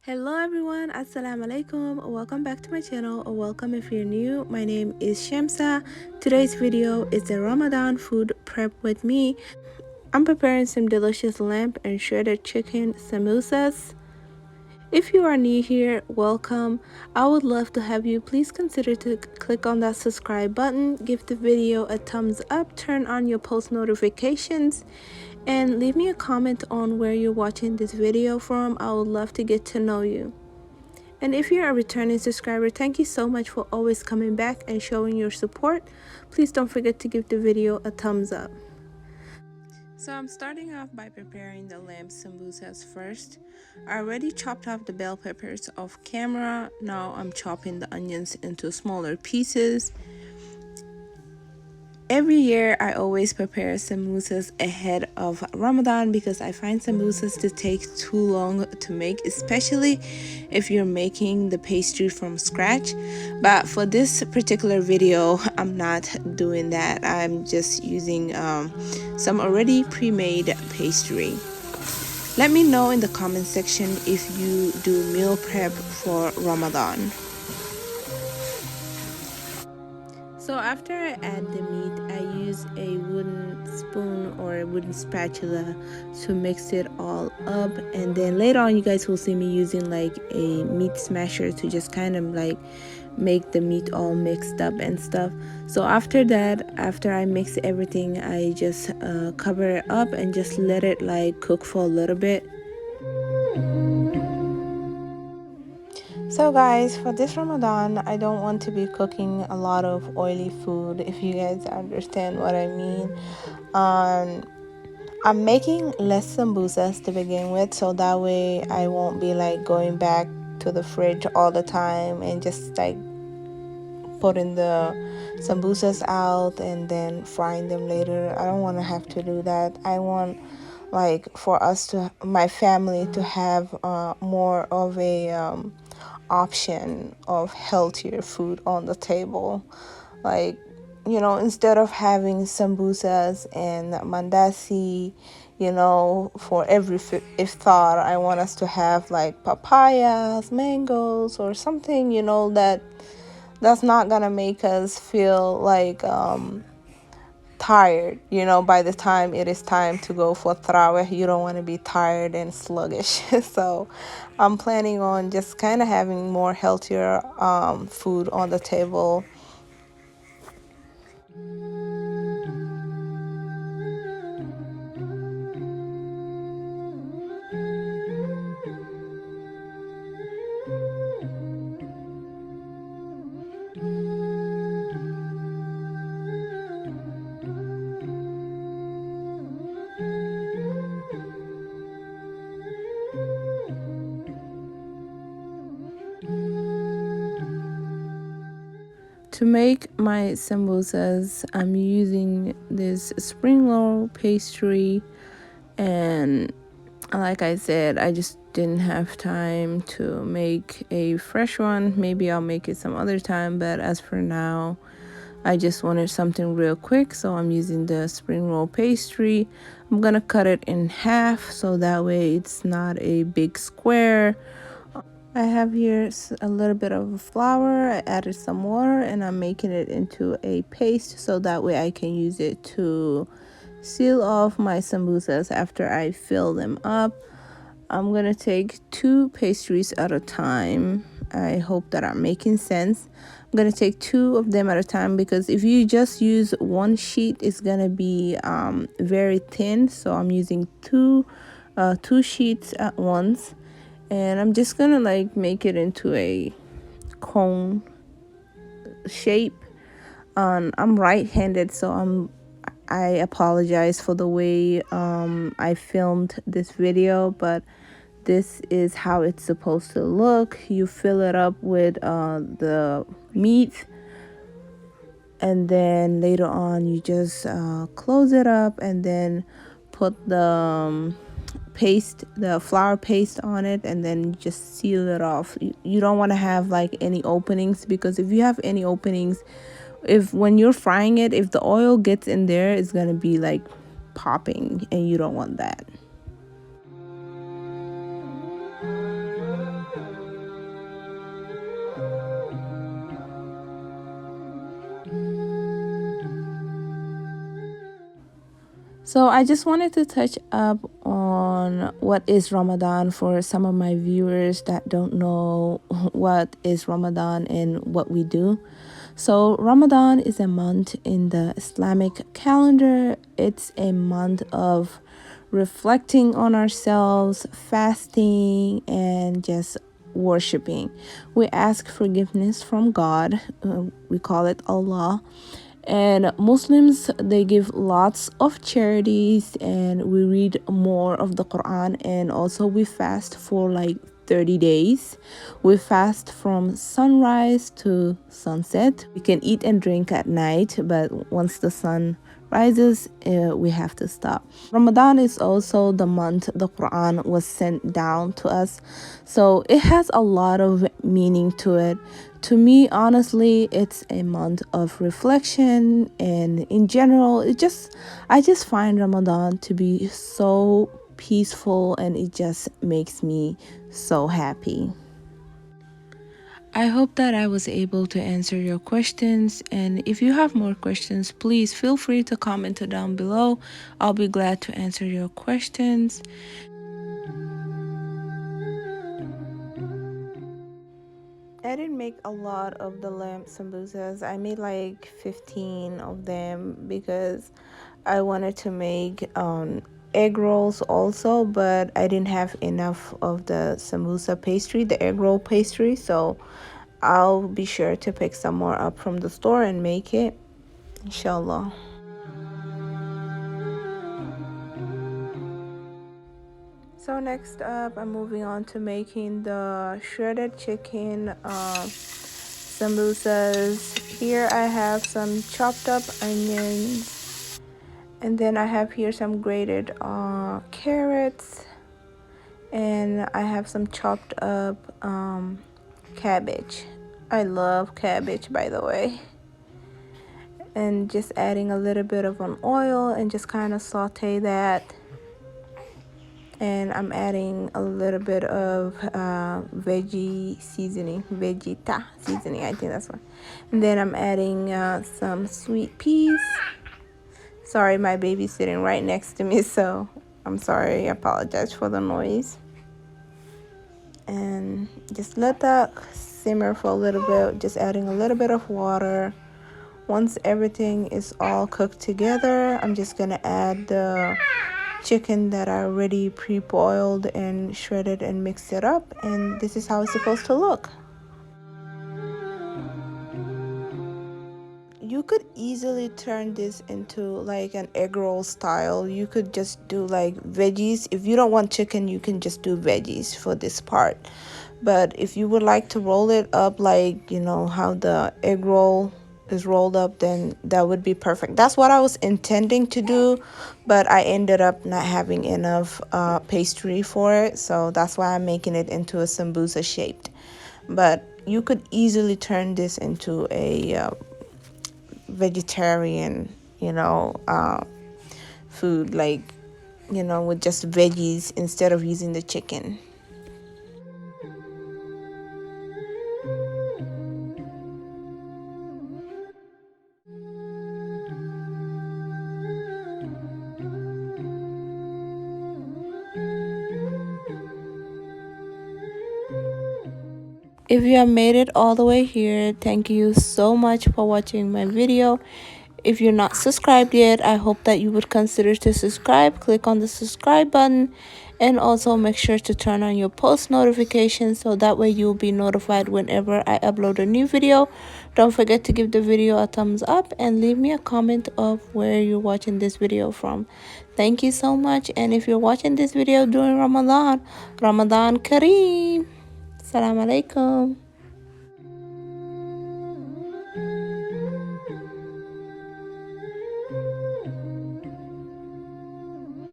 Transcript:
Hello everyone, assalamu alaikum. Welcome back to my channel, or welcome if you're new. My name is Shamsa. Today's video is a Ramadan food prep with me. I'm preparing some delicious lamb and shredded chicken samosas. If you are new here, welcome. I would love to have you. Please consider to click on that subscribe button, give the video a thumbs up, turn on your post notifications, and leave me a comment on where you're watching this video from. I would love to get to know you. And if you're a returning subscriber, thank you so much for always coming back and showing your support. Please don't forget to give the video a thumbs up. So I'm starting off by preparing the lamb samosas first. I already chopped up the bell peppers off camera. Now I'm chopping the onions into smaller pieces. Every year I always prepare samosas ahead of Ramadan because I find samosas to take too long to make, especially if you're making the pastry from scratch. But for this particular video, I'm not doing that. I'm just using some already pre-made pastry. Let me know in the comment section if you do meal prep for Ramadan. So after I add the meat, I use a wooden spoon or a wooden spatula to mix it all up, and then later on you guys will see me using like a meat smasher to just kind of like make the meat all mixed up and stuff. So after that, after I mix everything, I just cover it up and just let it like cook for a little bit. So guys, for this Ramadan, I don't want to be cooking a lot of oily food, if you guys understand what I mean. I'm making less samosas to begin with, so that way I won't be like going back to the fridge all the time and just like putting the samosas out and then frying them later. I don't want to have to do that. I want like for us to, my family, to have more of a option of healthier food on the table. Like, you know, instead of having samosas and mandasi, you know, for every iftar, I want us to have like papayas, mangoes, or something, you know, that's not gonna make us feel like tired, you know. By the time it is time to go for tarawih, you don't want to be tired and sluggish. So I'm planning on just kind of having more healthier food on the table. To make my samosas, I'm using this spring roll pastry, and like I said, I just didn't have time to make a fresh one. Maybe I'll make it some other time, but as for now, I just wanted something real quick, so I'm using the spring roll pastry. I'm gonna cut it in half so that way it's not a big square. I have here a little bit of flour. I added some water and I'm making it into a paste so that way I can use it to seal off my samosas after I fill them up. I'm gonna take 2 pastries at a time. I hope that I'm making sense. I'm gonna take 2 of them at a time because if you just use one sheet, it's gonna be very thin. So I'm using two sheets at once, and I'm just gonna like make it into a cone shape. I'm right-handed, so I apologize for the way I filmed this video, but this is how it's supposed to look. You fill it up with the meat, and then later on you just close it up and then put the the flour paste on it, and then just seal it off. You don't want to have like any openings, because if you have any openings, if when you're frying it, if the oil gets in there, it's gonna be like popping, and you don't want that. So I just wanted to touch up on what is Ramadan for some of my viewers that don't know what is Ramadan and what we do. So Ramadan is a month in the Islamic calendar. It's a month of reflecting on ourselves, fasting, and just worshiping. We ask forgiveness from God. We call it Allah. And Muslims, they give lots of charities, and we read more of the Quran, and also we fast for like 30 days. We fast from sunrise to sunset. We can eat and drink at night, but once the sun rises, we have to stop. Ramadan is also the month the Quran was sent down to us, so it has a lot of meaning to it. To me, honestly, it's a month of reflection, and in general, I just find Ramadan to be so peaceful, and it just makes me so happy. I hope that I was able to answer your questions, and if you have more questions, please feel free to comment it down below. I'll be glad to answer your questions. I didn't make a lot of the lamb samosas. I made like 15 of them because I wanted to make egg rolls also, but I didn't have enough of the samosa pastry, the egg roll pastry, so I'll be sure to pick some more up from the store and make it, inshallah. So next up, I'm moving on to making the shredded chicken samosas. Here I have some chopped up onions, and then I have here some grated carrots, and I have some chopped up cabbage. I love cabbage, by the way. And just adding a little bit of an oil and just kind of saute that. And I'm adding a little bit of veggie seasoning, vegeta seasoning, I think that's one. And then I'm adding some sweet peas. Sorry, my baby's sitting right next to me, so I'm sorry, I apologize for the noise. And just let that simmer for a little bit, just adding a little bit of water. Once everything is all cooked together, I'm just gonna add the chicken that I already pre-boiled and shredded and mixed it up, and this is how it's supposed to look. You could easily turn this into like an egg roll style. You could just do like veggies. If you don't want chicken, you can just do veggies for this part. But if you would like to roll it up like, you know, how the egg roll is rolled up, then that would be perfect. That's what I was intending to do, but I ended up not having enough pastry for it, so that's why I'm making it into a sambusa shaped. But you could easily turn this into a vegetarian, food, like, with just veggies instead of using the chicken. If you have made it all the way here, thank you so much for watching my video. If you're not subscribed yet, I hope that you would consider to subscribe. Click on the subscribe button, and also make sure to turn on your post notifications so that way you'll be notified whenever I upload a new video. Don't forget to give the video a thumbs up and leave me a comment of where you're watching this video from. Thank you so much. And if you're watching this video during Ramadan, Ramadan Kareem. Assalamu alaikum.